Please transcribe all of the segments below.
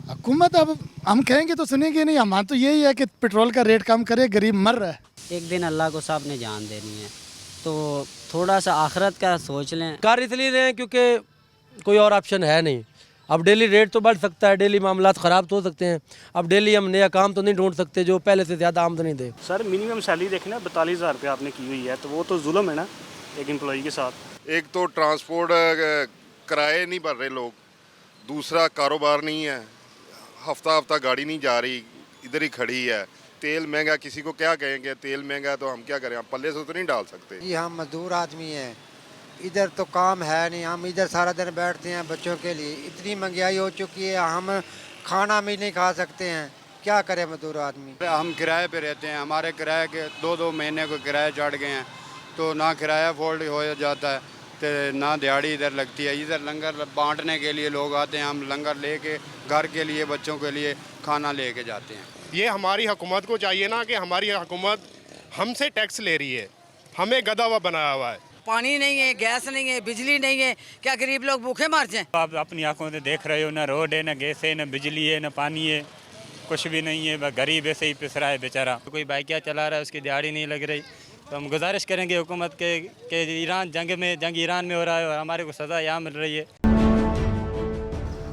हुकूमत अब हम कहेंगे तो सुनेंगे नहीं। हमारा तो यही है कि पेट्रोल का रेट कम करे, गरीब मर रहा है। एक दिन अल्लाह को साहब ने जान देनी है, तो थोड़ा सा आखिरत का सोच लें। कर इसलिए रहे हैं क्योंकि कोई और ऑप्शन है नहीं। अब डेली रेट तो बढ़ सकता है, डेली मामलात ख़राब तो हो सकते हैं। अब डेली हम नया काम तो नहीं ढूंढ सकते जो पहले से ज़्यादा आमदनी दे। सर मिनिमम सैलरी देखी ना 42,000 रुपये आपने की हुई है, तो वो तो जुल्म है ना एक एम्प्लॉई के साथ। एक तो ट्रांसपोर्ट किराए नहीं भर रहे लोग, दूसरा कारोबार नहीं है, हफ्ता हफ्ता गाड़ी नहीं जा रही, इधर ही खड़ी है। तेल महंगा, किसी को क्या कहेंगे, तेल महंगा है तो हम क्या करें, हम पल्ले से तो नहीं डाल सकते। जी हम मजदूर आदमी हैं, इधर तो काम है नहीं, हम इधर सारा दिन बैठते हैं बच्चों के लिए। इतनी महंगाई हो चुकी है, हम खाना भी नहीं खा सकते हैं, क्या करें मजदूर आदमी। हम किराए पे रहते हैं, हमारे किराए के 2-2 महीने को किराए चढ़ गए हैं, तो ना किराया फोल्ड हो जाता है तो ना दिहाड़ी इधर लगती है। इधर लंगर बांटने के लिए लोग आते हैं, हम लंगर लेके घर के लिए बच्चों के लिए खाना लेके जाते हैं। ये हमारी हुकूमत को चाहिए ना कि हमारी हुकूमत हमसे टैक्स ले रही है, हमें गधा हुआ बनाया हुआ है। पानी नहीं है, गैस नहीं है, बिजली नहीं है, क्या गरीब लोग भूखे मर जाएं? आप अपनी आंखों से देख रहे हो, ना रोड है, ना गैस है, ना बिजली है, ना पानी है, कुछ भी नहीं है। बस गरीब ऐसे ही पिस रहा है बेचारा। कोई बाइकिया चला रहा है, उसकी दिहाड़ी नहीं लग रही। तो हम गुजारिश करेंगे हुकूमत के ईरान जंग ईरान में हो रहा है और हमारे को सज़ा यहाँ मिल रही है।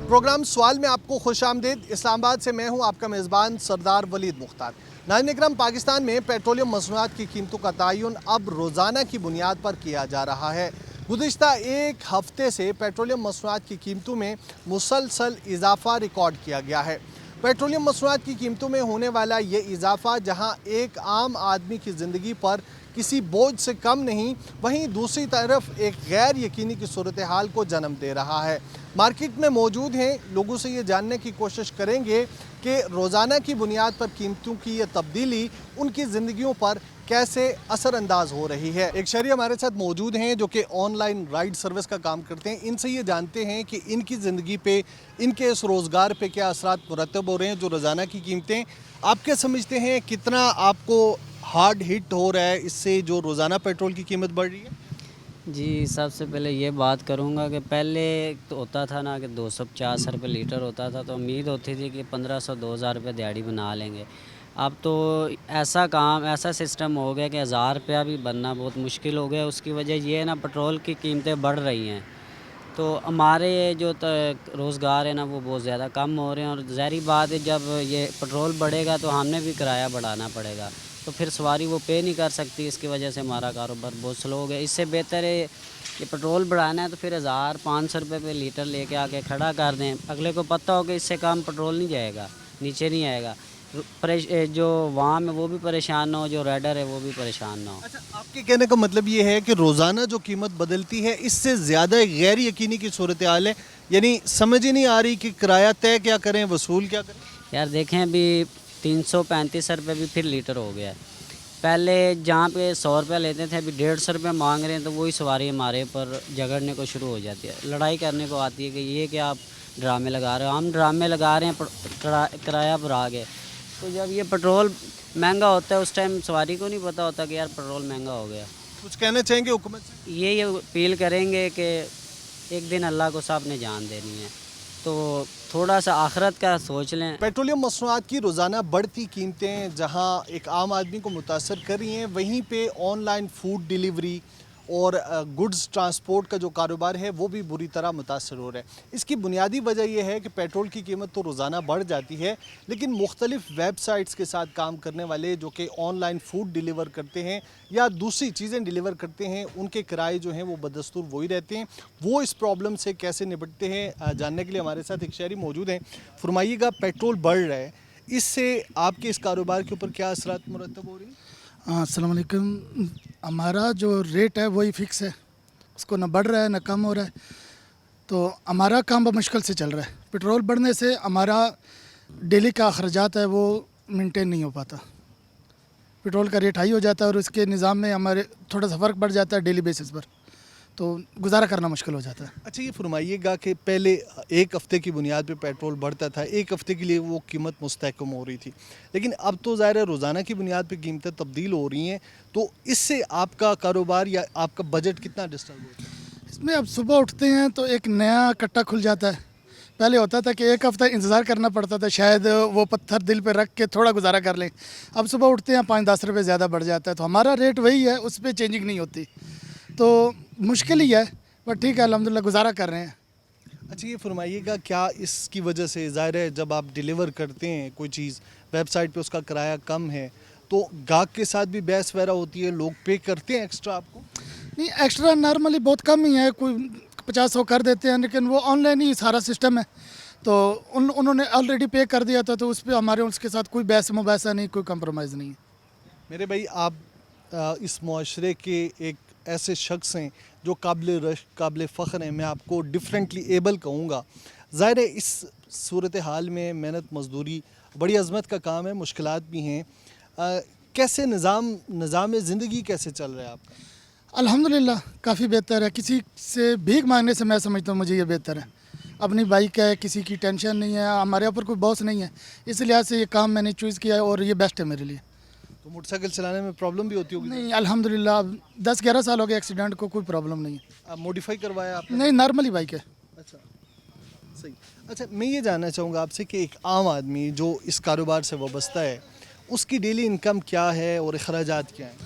प्रोग्राम सवाल में आपको खुशामदीद। इस्लामाबाद से मैं हूँ आपका मेज़बान सरदार वलीद मुख्तार। नाज़रीन इकराम, पाकिस्तान में पेट्रोलियम मसनूआत की कीमतों का तयन अब रोज़ाना की बुनियाद पर किया जा रहा है। गुज़िश्ता एक हफ्ते से पेट्रोलियम मसनूआत की कीमतों में मुसलसल इजाफा रिकॉर्ड किया गया है। पेट्रोलियम मसनूआत की कीमतों में होने वाला ये इजाफा जहाँ एक आम आदमी की ज़िंदगी पर किसी बोझ से कम नहीं, वहीं दूसरी तरफ एक गैर यकीनी की सूरत हाल को जन्म दे रहा है। मार्केट में मौजूद हैं, लोगों से ये जानने की कोशिश करेंगे कि रोज़ाना की बुनियाद पर कीमतों की ये तब्दीली उनकी ज़िंदगियों पर कैसे असरअंदाज हो रही है। एक शहरी हमारे साथ मौजूद हैं जो कि ऑनलाइन राइड सर्विस का काम करते हैं। इनसे ये जानते हैं कि इनकी ज़िंदगी पे, इनके इस रोज़गार पे क्या असरात मुरतब हो रहे हैं। जो रोज़ाना की कीमतें आप क्या समझते हैं, कितना आपको हार्ड हिट हो रहा है इससे जो रोज़ाना पेट्रोल की कीमत बढ़ रही है? जी, सबसे पहले ये बात करूँगा कि पहले तो होता था ना कि 250 रुपये लीटर होता था, तो उम्मीद होती थी कि 1500-2000 रुपये दिहाड़ी बना लेंगे। अब तो ऐसा सिस्टम हो गया कि 1000 रुपया भी बनना बहुत मुश्किल हो गया। उसकी वजह ये है ना, पेट्रोल की कीमतें बढ़ रही हैं, तो हमारे जो रोज़गार है ना वो बहुत ज़्यादा कम हो रहे हैं। और ज़ाहिर बात है, जब ये पेट्रोल बढ़ेगा तो हमने भी किराया बढ़ाना पड़ेगा, तो फिर सवारी वो पे नहीं कर सकती। इसकी वजह से हमारा कारोबार बहुत स्लो हो गया। इससे बेहतर है कि पेट्रोल बढ़ाना है तो फिर 1000-500 रुपये पे लीटर लेके आके खड़ा कर दें। अगले को पता हो कि इससे कम पेट्रोल नहीं जाएगा, नीचे नहीं आएगा। जो वाम है वो भी परेशान ना हो, जो राइडर है वो भी परेशान ना हो। अच्छा, आपके कहने का मतलब ये है कि रोज़ाना जो कीमत बदलती है इससे ज़्यादा गैर यकीनी की सूरत हाल है, यानी समझ ही नहीं आ रही कि किराया तय क्या करें, वसूल क्या करें। यार देखें, अभी 335 रुपये भी फिर लीटर हो गया है। पहले जहाँ पे 100 रुपया लेते थे, अभी 150 रुपये मांग रहे हैं, तो वही सवारी हमारे पर झगड़ने को शुरू हो जाती है, लड़ाई करने को आती है कि ये क्या आप ड्रामे लगा रहे हो। हम ड्रामे लगा रहे हैं, किराया बढ़ा के। तो जब ये पेट्रोल महंगा होता है उस टाइम सवारी को नहीं पता होता कि यार पेट्रोल महंगा हो गया। कुछ कहना चाहेंगे हुकूमत से? ये अपील करेंगे कि एक दिन अल्लाह को साहब ने जान देनी है, तो थोड़ा सा आखिरत का सोच लें। पेट्रोलियम मसनूआत की रोज़ाना बढ़ती कीमतें जहां एक आम आदमी को मुतासर कर रही हैं, वहीं पे ऑनलाइन फूड डिलीवरी और गुड्स ट्रांसपोर्ट का जो कारोबार है वो भी बुरी तरह मुतासर हो रहा है। इसकी बुनियादी वजह यह है कि पेट्रोल की कीमत तो रोज़ाना बढ़ जाती है, लेकिन मुख्तलिफ वेबसाइट्स के साथ काम करने वाले जो कि ऑनलाइन फूड डिलीवर करते हैं या दूसरी चीज़ें डिलीवर करते हैं, उनके किराए जो हैं वो बदस्तूर वही रहते हैं। वो इस प्रॉब्लम से कैसे निपटते हैं, जानने के लिए हमारे साथ एक शहरी मौजूद हैं। फरमाइएगा, पेट्रोल बढ़ रहा है, इससे आपके इस कारोबार के ऊपर क्या असरात मुरतब हो रही हैं? अस्सलाम वालेकुम। हमारा जो रेट है वही फ़िक्स है, उसको ना बढ़ रहा है ना कम हो रहा है, तो हमारा काम बहुत मुश्किल से चल रहा है। पेट्रोल बढ़ने से हमारा डेली का अखराजात है वो मेंटेन नहीं हो पाता। पेट्रोल का रेट हाई हो जाता है और उसके निज़ाम में हमारे थोड़ा सा फ़र्क बढ़ जाता है डेली बेसिस पर, तो गुजारा करना मुश्किल हो जाता है। अच्छा, ये फरमाइएगा कि पहले एक हफ़्ते की बुनियाद पे पेट्रोल बढ़ता था, एक हफ़्ते के लिए वो कीमत मुस्तहकम हो रही थी, लेकिन अब तो ज़ाहिर है रोज़ाना की बुनियाद पे कीमतें तब्दील हो रही हैं, तो इससे आपका कारोबार या आपका बजट कितना डिस्टर्ब होता है? इसमें अब सुबह उठते हैं तो एक नया कट्टा खुल जाता है पहले होता था कि एक हफ़्ता इंतज़ार करना पड़ता था, शायद वो पत्थर दिल पे रख के थोड़ा गुजारा कर लें। अब सुबह उठते हैं 5-10 रुपये ज़्यादा बढ़ जाता है, तो हमारा रेट वही है, उस पर चेंजिंग नहीं होती। तो मुश्किल ही है, पर ठीक है, अल्हम्दुलिल्लाह गुजारा कर रहे हैं। अच्छा, ये फरमाइएगा, क्या इसकी वजह से ज़ाहिर है जब आप डिलीवर करते हैं कोई चीज़ वेबसाइट पे उसका किराया कम है तो गाहक के साथ भी बहस वगैरह होती है, लोग पे करते हैं एक्स्ट्रा आपको? नहीं, एक्स्ट्रा नॉर्मली बहुत कम ही है, कोई 50-100 कर देते हैं, लेकिन वो ऑनलाइन ही सारा सिस्टम है, तो उन्होंने ऑलरेडी पे कर दिया था, तो उस पर हमारे उसके साथ कोई बहस मुबासा नहीं, कोई कंप्रोमाइज़ नहीं है। मेरे भाई, आप इस मुआशरे के एक ऐसे शख्स हैं जो काबिल रश्क, काबिल फ़ख्र हैं। मैं आपको डिफरेंटली एबल कहूँगा। ज़ाहिर है इस सूरत हाल में मेहनत मजदूरी बड़ी अज़मत का काम है, मुश्किलात भी हैं। कैसे निज़ाम ज़िंदगी कैसे चल रहा है आपका? अल्हम्दुलिल्लाह काफ़ी बेहतर है। किसी से भीख मांगने से मैं समझता हूँ मुझे ये बेहतर है। अपनी बाइक है, किसी की टेंशन नहीं है, हमारे ऊपर कोई बॉस नहीं है, इस लिहाज से ये काम मैंने चूज़ किया है और ये बेस्ट है मेरे लिए। तो मोटरसाइकिल चलाने में प्रॉब्लम भी होती होगी? नहीं, अल्हम्दुलिल्लाह 10-11 साल हो गए एक्सीडेंट को, कोई प्रॉब्लम नहीं है। आप मॉडिफाई करवाया आपने? नहीं, नॉर्मली बाइक है। अच्छा, सही। अच्छा, मैं ये जानना चाहूँगा आपसे कि एक आम आदमी जो इस कारोबार से वाबस्ता है, उसकी डेली इनकम क्या है और अखराजात क्या हैं?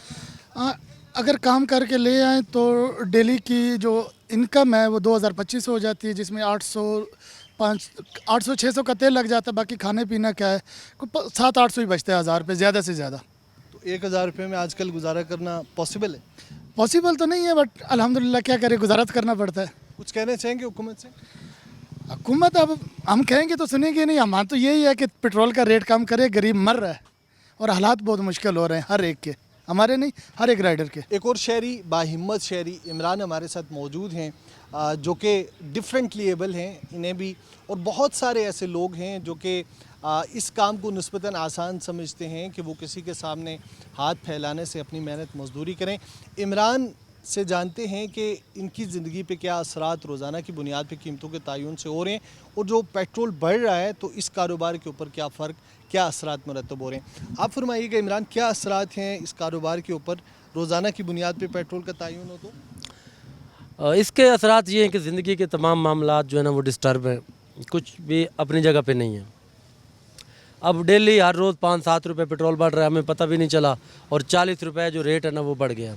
अगर काम करके ले आएँ तो डेली की जो इनकम है वो 2025 हो जाती है, जिसमें 800-600 का तेल लग जाता है, बाकी खाने पीना क्या है 700-800 ही बचते हैं, 1000 रुपये ज़्यादा से ज़्यादा। तो 1000 रुपये में आजकल गुजारा करना पॉसिबल है? पॉसिबल तो नहीं है, बट अल्हम्दुलिल्लाह क्या करें, गुजारा तो करना पड़ता है। कुछ कहना चाहेंगे हुकूमत से? हुकूमत अब हम कहेंगे तो सुनेंगे नहीं, हमारा तो यही है कि पेट्रोल का रेट कम करे, गरीब मर रहा है और हालात बहुत मुश्किल हो रहे हैं हर एक के, हमारे नहीं, हर एक राइडर के। एक और शहरी, बाहिम्मत शहरी इमरान हमारे साथ मौजूद हैं, जो कि डिफरेंटली एबल हैं, इन्हें भी, और बहुत सारे ऐसे लोग हैं जो कि इस काम को निस्बतन आसान समझते हैं कि वो किसी के सामने हाथ फैलाने से अपनी मेहनत मजदूरी करें। इमरान से जानते हैं कि इनकी ज़िंदगी पे क्या असरात रोज़ाना की बुनियाद पे कीमतों के तयन से हो रहे हैं, और जो पेट्रोल बढ़ रहा है तो इस कारोबार के ऊपर क्या फ़र्क, क्या असरात मुरतब हो रहे हैं। आप फरमाइएगा इमरान, क्या असरात हैं इस कारोबार के ऊपर रोज़ाना की बुनियाद पे पेट्रोल का तयन हो तो? इसके असरात ये हैं कि ज़िंदगी के तमाम मामलात जो है ना वो डिस्टर्ब हैं, कुछ भी अपनी जगह पे नहीं है। अब डेली हर रोज़ 5-7 रुपये पेट्रोल बढ़ रहा है, हमें पता भी नहीं चला, और 40 रुपये जो रेट है ना वो बढ़ गया,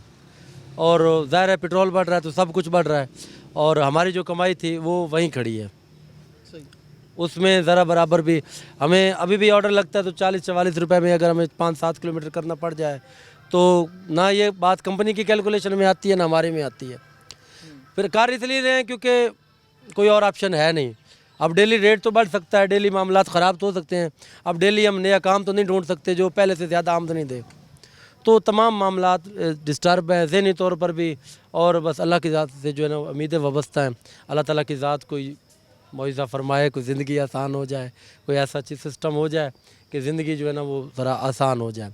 और ज़ाहिर है पेट्रोल बढ़ रहा है तो सब कुछ बढ़ रहा है, और हमारी जो कमाई थी वो वहीं खड़ी है। उसमें ज़रा बराबर भी हमें अभी भी ऑर्डर लगता है तो 40-44 रुपये में अगर हमें 5-7 किलोमीटर करना पड़ जाए तो ना ये बात कंपनी की कैलकुलेशन में आती है ना हमारे में आती है। फिर कार इसलिए रहे हैं क्योंकि कोई और ऑप्शन है नहीं। अब डेली रेट तो बढ़ सकता है, डेली मामलात ख़राब तो हो सकते हैं, अब डेली हम नया काम तो नहीं ढूंढ सकते जो पहले से ज़्यादा आमदनी दे, तो तमाम मामलात डिस्टर्ब हैं ज़हनी तौर पर भी, और बस अल्लाह की ज़ात से जो है ना उम्मीदें वाबस्ता हैं। अल्लाह ताला की ज़ात कोई मुआवजा फरमाए, कोई ज़िंदगी आसान हो जाए, कोई ऐसा चीज़ सिस्टम हो जाए कि ज़िंदगी जो है ना वो ज़रा आसान हो जाए।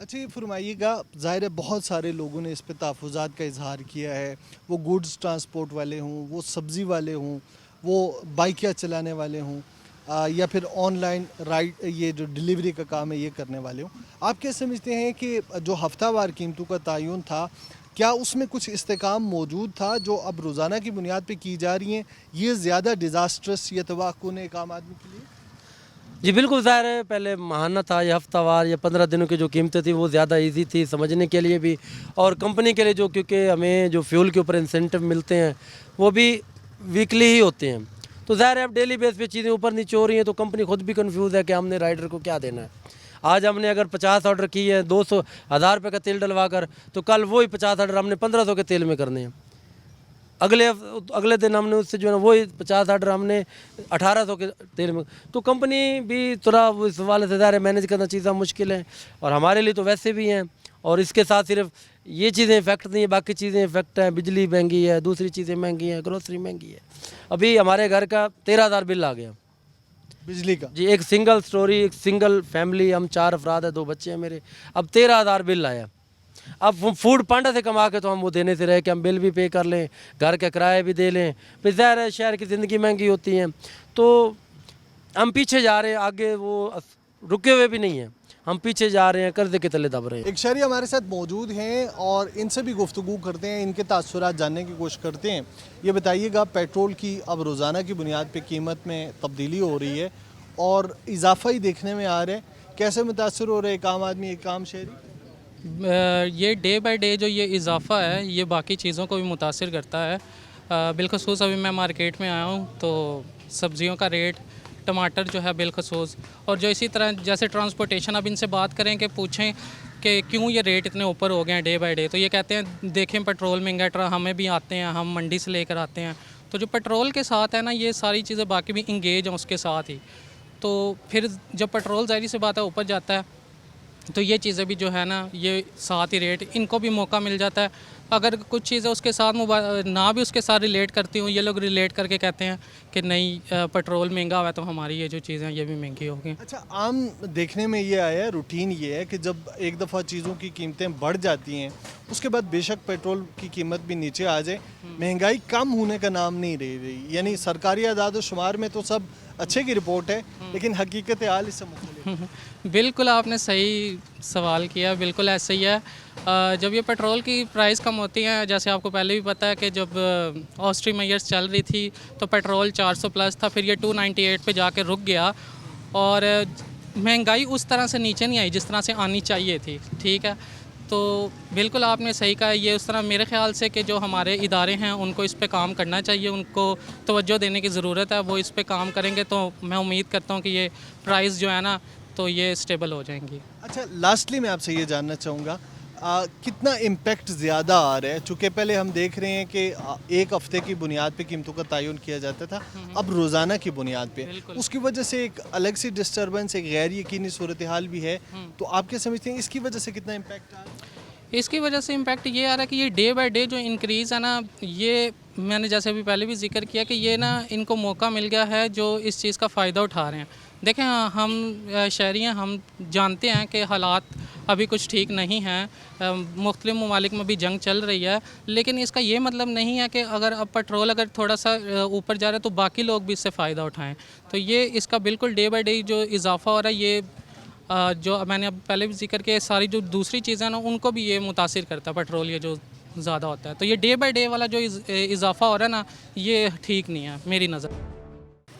अच्छा, ये फरमाइएगा, ज़ाहिर है बहुत सारे लोगों ने इस पर तहफ़्फ़ुज़ात का इजहार किया है, वो गुड्स ट्रांसपोर्ट वाले हों, वो सब्ज़ी वाले हों, वो बाइकियाँ चलाने वाले हों, या फिर ऑनलाइन राइड, ये जो डिलीवरी का काम है ये करने वाले हों। आप क्या समझते हैं कि जो हफ्तावार कीमतों का तयन था, क्या उसमें कुछ इस्तेकाम मौजूद था जो अब रोज़ाना की बुनियाद पे की जा रही हैं, ये ज़्यादा डिज़ास्ट्रस या तवाक़ुन है एक आम आदमी के लिए? जी बिल्कुल, ज़ाहिर है पहले माहाना था, या हफ्तावार या 15 दिनों की जो कीमतें थी वो ज़्यादा इजी थी समझने के लिए भी, और कंपनी के लिए जो, क्योंकि हमें जो फ्यूल के ऊपर इंसेंटिव मिलते हैं वो भी वीकली ही होते हैं, तो ज़ाहिर है अब डेली बेस पे चीज़ें ऊपर नीचे हो रही हैं तो कंपनी खुद भी कंफ्यूज है कि हमने राइडर को क्या देना है। आज हमने अगर 50 ऑर्डर की है 200,000 रुपये का तेल डलवा कर, तो कल वही 50 ऑर्डर हमने 1500 के तेल में करने हैं। अगले दिन हमने उससे जो है ना वही 50 ऑर्डर हमने 1800 के तेल में, तो कंपनी भी थोड़ा इस वाले से ज़्यादा मैनेज करना चीज़ें मुश्किल है, और हमारे लिए तो वैसे भी हैं। और इसके साथ सिर्फ ये चीज़ें इफेक्ट नहीं है, बाकी चीज़ें इफेक्ट हैं, बिजली महंगी है, दूसरी चीज़ें महंगी हैं, ग्रोसरी महंगी है। अभी हमारे घर का 13,000 बिल आ गया बिजली का जी, एक सिंगल स्टोरी, एक सिंगल फैमिली, हम 4 अफराद हैं, 2 बच्चे हैं मेरे, अब 13,000 बिल आया। अब फूड पांडा से कमा के तो हम वो देने से रहे कि हम बिल भी पे कर लें, घर का किराया भी दे लें, फिर ज़ाहिर है शहर की ज़िंदगी महंगी होती है तो हम पीछे जा रहे हैं, आगे वो रुके हुए भी नहीं हैं। हम पीछे जा रहे हैं, कर्जे के तले दब रहे हैं। एक शहरी हमारे साथ मौजूद हैं और इनसे भी गुफ्तगू करते हैं, इनके तासुरात जानने की कोशिश करते हैं। ये बताइएगा, पेट्रोल की अब रोज़ाना की बुनियाद पे कीमत में तब्दीली हो रही है और इजाफा ही देखने में आ रहा है, कैसे मुतासर हो रहे एक आम आदमी, एक आम शहरी? ये डे बाय डे जो ये इजाफा है ये बाकी चीज़ों को भी मुतासिर करता है। बिलखसूस अभी मैं मार्केट में आया हूँ तो सब्ज़ियों का रेट, टमाटर जो है बिलखसूस, और जो इसी तरह जैसे ट्रांसपोर्टेशन, अब इनसे बात करें कि पूछें कि क्यों ये रेट इतने ऊपर हो गए हैं डे बाय डे, तो ये कहते हैं देखें पेट्रोल महंगा, हमें भी आते हैं, हम मंडी से लेकर आते हैं, तो जो पेट्रोल के साथ है ना ये सारी चीज़ें बाकी भी इंगेज हैं उसके साथ ही। तो फिर जब पेट्रोल ज़ाहिर सी बात है ऊपर जाता है तो ये चीज़ें भी जो है ना ये साथ ही रेट, इनको भी मौका मिल जाता है। अगर कुछ चीज़ें उसके साथ ना भी उसके साथ रिलेट करती हूँ, ये लोग रिलेट करके कहते हैं कि नहीं पेट्रोल महंगा हुआ है तो हमारी ये जो चीज़ें हैं ये भी महंगी हो गई। अच्छा, आम देखने में ये आया है, रूटीन ये है कि जब एक दफ़ा चीज़ों की कीमतें बढ़ जाती हैं उसके बाद बेशक पेट्रोल की कीमत भी नीचे आ जाए, महंगाई कम होने का नाम नहीं ले रही। यानी सरकारी आदाद व शुमार में तो सब अच्छे की रिपोर्ट है, लेकिन हकीकत हाल इससे मुख्तलिफ। बिल्कुल आपने सही सवाल किया, बिल्कुल ऐसे ही है। जब ये पेट्रोल की प्राइस कम होती है, जैसे आपको पहले भी पता है कि जब ऑस्ट्री मेयर्स चल रही थी तो पेट्रोल 400 प्लस था, फिर ये 298 पे जाके रुक गया और महंगाई उस तरह से नीचे नहीं आई जिस तरह से आनी चाहिए थी। ठीक है, तो बिल्कुल आपने सही कहा, ये उस तरह मेरे ख़्याल से कि जो हमारे इदारे हैं उनको इस पे काम करना चाहिए, उनको तवज्जो देने की ज़रूरत है, वो इस पे काम करेंगे तो मैं उम्मीद करता हूँ कि ये प्राइस जो है ना तो ये स्टेबल हो जाएंगी। अच्छा, लास्टली मैं आपसे ये जानना चाहूँगा, कितना इम्पेक्ट ज़्यादा आ रहा है? चूँकि पहले हम देख रहे हैं कि एक हफ़्ते की बुनियाद पे कीमतों का तयन किया जाता था, अब रोज़ाना की बुनियाद पे, उसकी वजह से एक अलग सी डिस्टर्बेंस, एक गैर यकीनी सूरत हाल भी है, तो आप क्या समझते हैं इसकी वजह से कितना इम्पेक्ट आ रहा है? इसकी वजह से इम्पैक्ट ये आ रहा है कि ये डे बाय डे जो इंक्रीज़ है ना, ये मैंने जैसे अभी पहले भी जिक्र किया कि ये ना इनको मौका मिल गया है जो इस चीज़ का फ़ायदा उठा रहे हैं। देखें, हम शहरी हैं, हम जानते हैं कि हालात अभी कुछ ठीक नहीं हैं, मुख्तलिफ़ ममालिक में भी जंग चल रही है, लेकिन इसका ये मतलब नहीं है कि अगर अब पेट्रोल अगर थोड़ा सा ऊपर जा रहा है तो बाकी लोग भी इससे फ़ायदा उठाएँ। तो ये इसका बिल्कुल डे बाय डे जो इजाफ़ा हो रहा है, ये जो मैंने अब पहले भी जिक्र किया, सारी जो दूसरी चीज़ें ना उनको भी ये मुतासिर करता है, पेट्रोल ये जो ज़्यादा होता है। तो ये डे बाय डे वाला जो इजाफ़ा हो रहा है ना, ये ठीक नहीं है मेरी नज़र।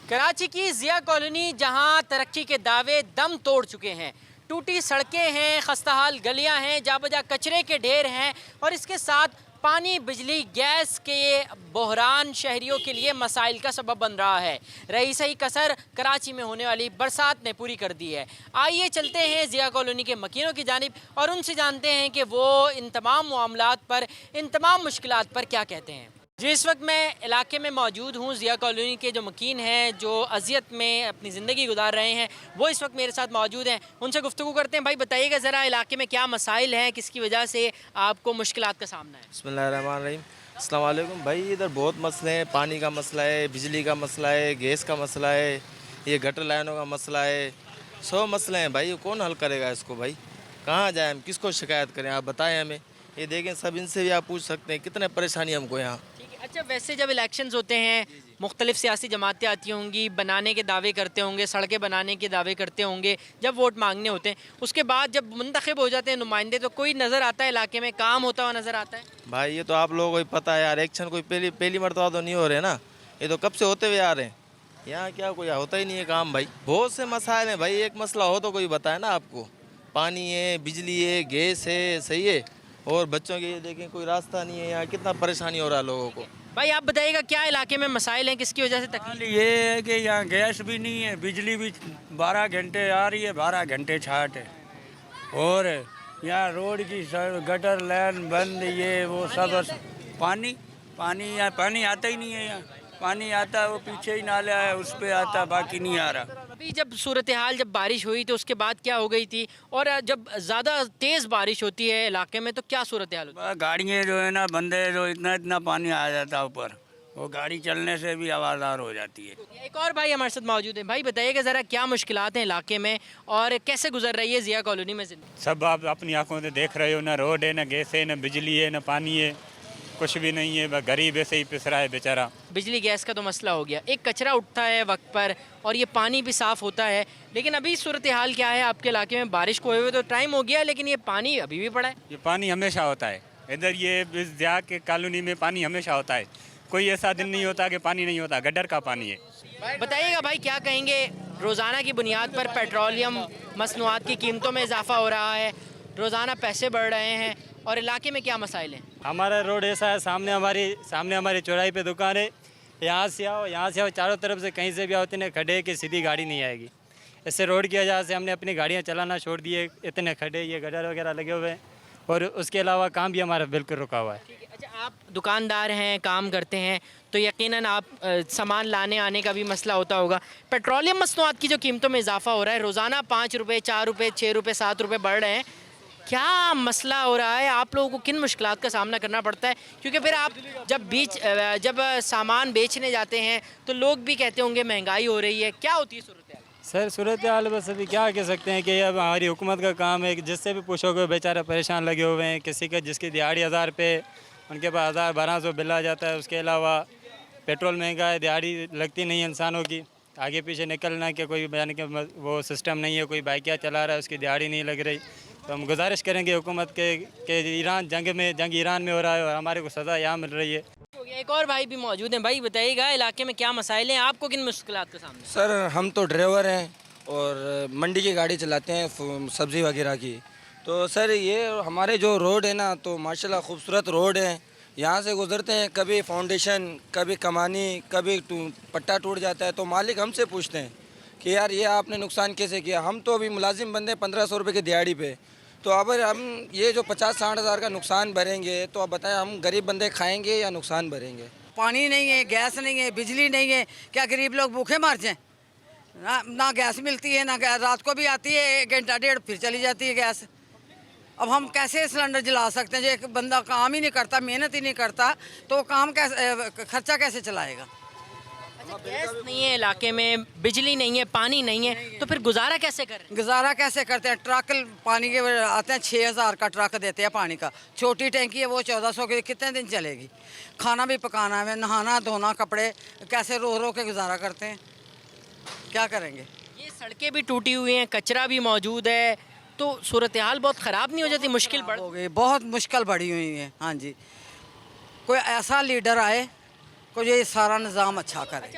कराची की ज़िया कॉलोनी जहां तरक्की के दावे दम तोड़ चुके हैं, टूटी सड़कें हैं, खस्ताहाल गलियां हैं, जाबजा कचरे के ढेर हैं और इसके साथ पानी, बिजली, गैस के ये बहरान शहरियों के लिए मसाइल का सबब बन रहा है। रही सही कसर कराची में होने वाली बरसात ने पूरी कर दी है। आइए चलते हैं ज़िया कॉलोनी के मकीनों की जानिब और उनसे जानते हैं कि वो इन तमाम मामलात पर, इन तमाम मुश्किलात पर क्या कहते हैं। जी, इस वक्त मैं इलाके में मौजूद हूँ। ज़िया कॉलोनी के जो मकीन हैं, जो अजियत में अपनी ज़िंदगी गुजार रहे हैं, वो इस वक्त मेरे साथ मौजूद हैं। उनसे गुफ्तगू करते हैं। भाई बताइएगा ज़रा, इलाके में क्या मसाइल हैं, किसकी वजह से आपको मुश्किलात का सामना है? बिस्मिल्लाहिर्रहमानिर्रहीम। अस्सलाम वालेकुम। भाई इधर बहुत मसले हैं, पानी का मसला है, बिजली का मसला है, गैस का मसला है, ये गटर लाइनों का मसला है, 100 मसले हैं भाई। कौन हल करेगा इसको भाई? कहाँ जाए हम, किसको शिकायत करें? आप बताएं हमें। ये देखें, सब इनसे भी आप पूछ सकते हैं, कितने परेशानी हमको यहाँ। अच्छा, वैसे जब इलेक्शंस होते हैं, मुख्तलिफ सियासी जमातें आती होंगी, बनाने के दावे करते होंगे, सड़कें बनाने के दावे करते होंगे, जब वोट मांगने होते हैं, उसके बाद जब मुंतखब हो जाते हैं नुमाइंदे, तो कोई नज़र आता है इलाके में काम होता हुआ नज़र आता है? भाई ये तो आप लोगों को ही पता है यार, इलेक्शन कोई पहली मरतबा तो नहीं हो रहे ना, ये तो कब से होते हुए आ रहे हैं। यहाँ क्या कोई होता ही नहीं है काम भाई। बहुत से मसाइल हैं भाई, एक मसला हो तो कोई बताए ना आपको। पानी है, बिजली है, गैस है, सही है, और बच्चों के देखें कोई रास्ता नहीं है, यहाँ कितना परेशानी हो रहा है लोगों को। भाई आप बताइएगा, क्या इलाके में मसाइल हैं, किसकी वजह से तकलीफ? ये है कि यहाँ गैस भी नहीं है, बिजली भी 12 घंटे आ रही है, 12 घंटे छाट है, और यहाँ रोड की गटर लाइन बंद, ये वो सब। पानी यहाँ पानी आता ही नहीं है। यहाँ पानी आता है वो पीछे ही नाला है, उस पर आता, बाकी नहीं आ रहा। अभी जब सूरत हाल, जब बारिश हुई तो उसके बाद क्या हो गई थी, और जब ज़्यादा तेज़ बारिश होती है इलाके में तो क्या सूरत हाल होती है? गाड़ियाँ जो है ना बंदे, जो इतना पानी आ जाता है ऊपर, वो गाड़ी चलने से भी आवाज़दार हो जाती है। एक और भाई हमारे साथ मौजूद है। भाई बताइएगा ज़रा, क्या मुश्किलात हैं इलाके में और कैसे गुजर रही है ज़िया कॉलोनी में ज़िंदगी? सब आप अपनी आंखों से देख रहे हो, ना रोड है, ना गैस है, ना बिजली है, ना पानी है, कुछ भी नहीं है, बस गरीब ऐसे ही पिस रहा है बेचारा। बिजली गैस का तो मसला हो गया, एक कचरा उठता है वक्त पर और ये पानी भी साफ़ होता है, लेकिन अभी सूरत हाल क्या है आपके इलाके में? बारिश को हुए तो टाइम हो गया, लेकिन ये पानी अभी भी पड़ा है। ये पानी हमेशा होता है इधर, ये इस जिया के कॉलोनी में पानी हमेशा होता है, कोई ऐसा दिन नहीं होता कि पानी नहीं होता, गड्ढर का पानी है। बताइएगा भाई, क्या कहेंगे? रोज़ाना की बुनियाद पर पेट्रोलियम मसनूआत की कीमतों में इजाफा हो रहा है, रोज़ाना पैसे बढ़ रहे हैं, और इलाके में क्या मसाइल हैं? हमारा रोड ऐसा है, सामने हमारी चौराहे पे दुकान है, यहाँ से आओ चारों तरफ से कहीं से भी आओ, इतने खड्डे कि सीधी गाड़ी नहीं आएगी। इससे रोड की वजह से हमने अपनी गाड़ियाँ चलाना छोड़ दिए, इतने खड्डे ये गड्ढर वगैरह लगे हुए हैं, और उसके अलावा काम भी हमारा बिल्कुल रुका हुआ है। अच्छा, आप दुकानदार हैं, काम करते हैं, तो यकीनन आप सामान लाने आने का भी मसला होता होगा। पेट्रोलियम मसनूआत की जो कीमतों में इजाफा हो रहा है, रोज़ाना 5 रुपये, 4 रुपये, 6 रुपये, 7 रुपये बढ़ रहे हैं, क्या मसला हो रहा है? आप लोगों को किन मुश्किलात का सामना करना पड़ता है? क्योंकि फिर आप जब सामान बेचने जाते हैं तो लोग भी कहते होंगे महंगाई हो रही है, क्या होती है सूरत हाल? सर सूरत हाल बस अभी क्या कह सकते हैं कि अब हमारी हुकूमत का काम है कि जिससे भी पूछोगे बेचारे परेशान लगे हुए हैं। किसी का जिसकी दिहाड़ी 1000 रुपये, उनके पास 1000-1200 बिल आ जाता है। उसके अलावा पेट्रोल महंगा है, दिहाड़ी लगती नहीं है इंसानों की, आगे पीछे निकलना कि कोई यानी कि वो सिस्टम नहीं है, कोई बाइकियाँ चला रहा है उसकी दिहाड़ी नहीं लग रही। तो हम गुजारिश करेंगे हुकूमत के ईरान जंग ईरान में हो रहा है और हमारे को सज़ा यहाँ मिल रही है। एक और भाई भी मौजूद हैं। भाई बताइएगा, इलाके में क्या मसाइल हैं, आपको किन मुश्किलात का सामना? सर हम तो ड्राइवर हैं और मंडी की गाड़ी चलाते हैं, सब्ज़ी वगैरह की। तो सर ये हमारे जो रोड है ना, तो माशाल्लाह खूबसूरत रोड है, यहाँ से गुजरते हैं, कभी फाउंडेशन, कभी कमानी, कभी पट्टा टूट जाता है, तो मालिक हमसे पूछते हैं कि यार ये आपने नुकसान कैसे किया। हम तो अभी मुलाजिम बंदे 1500 रुपये की दिहाड़ी पे, तो अगर हम ये जो 50-60 हज़ार का नुकसान भरेंगे, तो अब बताएं हम गरीब बंदे खाएंगे या नुकसान भरेंगे? पानी नहीं है, गैस नहीं है, बिजली नहीं है, क्या गरीब लोग भूखे मर जाएं? ना गैस मिलती है, ना रात को भी आती है 1 घंटा 1.5 फिर चली जाती है गैस। अब हम कैसे सिलेंडर जला सकते हैं? जो एक बंदा काम ही नहीं करता, मेहनत ही नहीं करता, तो काम कैसे, खर्चा कैसे चलाएगा? अच्छा, गैस नहीं है इलाके में, बिजली नहीं है, पानी नहीं है, तो फिर गुजारा कैसे करें? गुजारा कैसे करते हैं? ट्रक पानी के आते हैं, 6000 का ट्रक देते हैं पानी का, छोटी टैंकी है वो 1400 की, कितने दिन चलेगी? खाना भी पकाना है, नहाना धोना, कपड़े, कैसे रो रो के गुजारा करते हैं? क्या करेंगे? ये सड़कें भी टूटी हुई हैं, कचरा भी मौजूद है, तो सूरत हाल बहुत ख़राब नहीं हो जाती? मुश्किल बढ़ हो गई, बहुत मुश्किल बढ़ी हुई है। हाँ जी, कोई ऐसा लीडर आए को ये सारा निज़ाम अच्छा करे।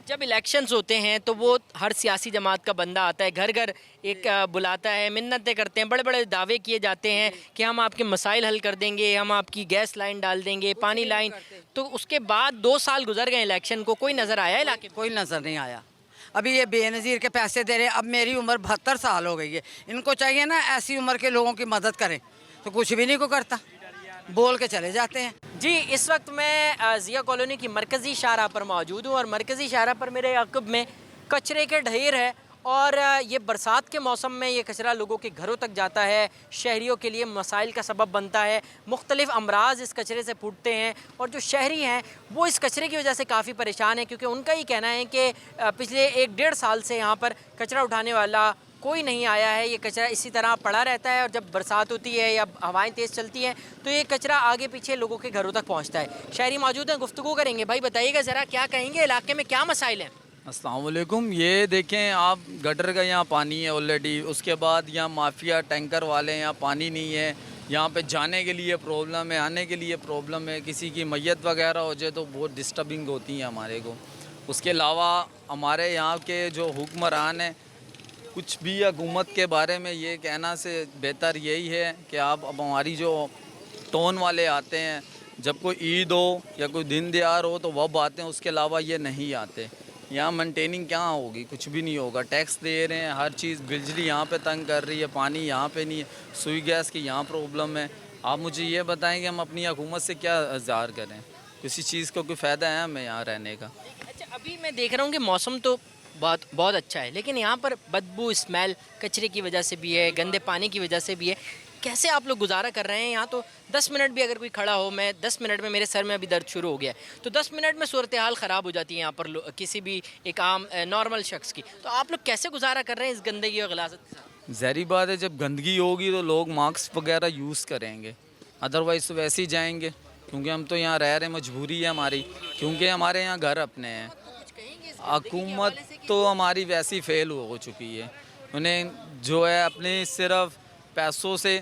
जब इलेक्शंस होते हैं तो वो हर सियासी जमात का बंदा आता है, घर घर एक बुलाता है, मिन्नतें करते हैं, बड़े बड़े दावे किए जाते हैं कि हम आपके मसाइल हल कर देंगे, हम आपकी गैस लाइन डाल देंगे, पानी लाइन। तो उसके बाद 2 साल गुजर गए इलेक्शन को, कोई नज़र आया इलाके? कोई नज़र नहीं आया। अभी ये बेनज़ीर के पैसे दे रहे हैं। अब मेरी उम्र 72 साल हो गई है, इनको चाहिए ना ऐसी उम्र के लोगों की मदद करें, तो कुछ भी नहीं को करता, बोल के चले जाते हैं। जी, इस वक्त मैं ज़िया कॉलोनी की मरकज़ी शाहराह पर मौजूद हूँ, और मरकज़ी शाहराह पर मेरे अक़ब में कचरे के ढेर है, और ये बरसात के मौसम में ये कचरा लोगों के घरों तक जाता है, शहरियों के लिए मसाइल का सबब बनता है, मुख्तलिफ़ अमराज इस कचरे से फूटते हैं, और जो शहरी हैं वो इस कचरे की वजह से काफ़ी परेशान हैं, क्योंकि उनका ही कहना है कि पिछले 1-1.5 साल से यहाँ पर कचरा उठाने वाला कोई नहीं आया है। ये कचरा इसी तरह पड़ा रहता है, और जब बरसात होती है या हवाएं तेज़ चलती हैं तो ये कचरा आगे पीछे लोगों के घरों तक पहुंचता है। शहरी मौजूद हैं, गुफ्तगू करेंगे। भाई बताइएगा ज़रा, क्या कहेंगे, इलाके में क्या मसाइल हैं? अस्सलाम वालेकुम। ये देखें आप, गटर का यहाँ पानी है ऑलरेडी, उसके बाद यहाँ माफिया टैंकर वाले हैं, यहाँ पानी नहीं है, यहाँ पे जाने के लिए प्रॉब्लम है, आने के लिए प्रॉब्लम है, किसी की मैयत वगैरह हो जाए तो बहुत डिस्टर्बिंग होती है हमारे को। उसके अलावा हमारे यहाँ के जो हुक्मरान हैं, कुछ भी हुकूमत के बारे में ये कहना से बेहतर यही है कि आप अब हमारी जो टोन वाले आते हैं, जब कोई ईद हो या कोई दिन त्योहार हो तो वब आते हैं, उसके अलावा ये नहीं आते। यहाँ मेंटेनिंग क्या होगी? कुछ भी नहीं होगा। टैक्स दे रहे हैं, हर चीज़, बिजली यहाँ पे तंग कर रही है, पानी यहाँ पे नहीं है, सुई गैस की यहाँ प्रॉब्लम है। आप मुझे ये बताएं कि हम अपनी हुकूमत से क्या इंतज़ार करें? किसी चीज़ का कोई फ़ायदा है हमें यहाँ रहने का? अच्छा, अभी मैं देख रहा हूँ कि मौसम तो बहुत अच्छा है, लेकिन यहाँ पर बदबू, स्मेल कचरे की वजह से भी है, गंदे पानी की वजह से भी है। कैसे आप लोग गुजारा कर रहे हैं यहाँ? तो 10 मिनट भी अगर कोई खड़ा हो, मैं 10 मिनट में, मेरे सर में अभी दर्द शुरू हो गया है, तो 10 मिनट में सूरत हाल ख़राब हो जाती है यहाँ पर किसी भी एक आम नॉर्मल शख्स की। तो आप लोग कैसे गुजारा कर रहे हैं इस गंदगी और गलाजत के साथ? ज़ाहिर बात है, जब गंदगी होगी तो लोग मास्क वगैरह यूज़ करेंगे, अदरवाइज़ तो वैसे ही जाएंगे। क्योंकि हम तो यहाँ रह रहे हैं, मजबूरी है हमारी, क्योंकि हमारे यहाँ घर अपने हैं। हुकूमत तो हमारी वैसी फेल हो चुकी है, उन्हें जो है अपने सिर्फ पैसों से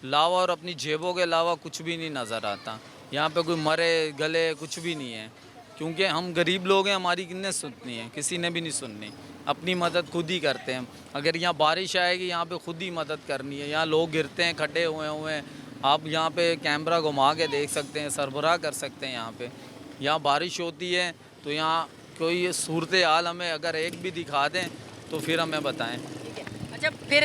अलावा और अपनी जेबों के अलावा कुछ भी नहीं नज़र आता। यहाँ पे कोई मरे गले कुछ भी नहीं है, क्योंकि हम गरीब लोग हैं, हमारी किसने सुननी है, किसी ने भी नहीं सुननी। अपनी मदद खुद ही करते हैं। अगर यहाँ बारिश आएगी यहाँ पे खुद ही मदद करनी है। यहाँ लोग गिरते हैं, खड्डे हुए हैं, आप यहाँ पे कैमरा घुमा के देख सकते हैं, सरबराह कर सकते हैं। यहाँ बारिश होती है तो यहाँ कोई सूरत हाल हमें अगर एक भी दिखा दें तो फिर हमें बताएं। अच्छा, फिर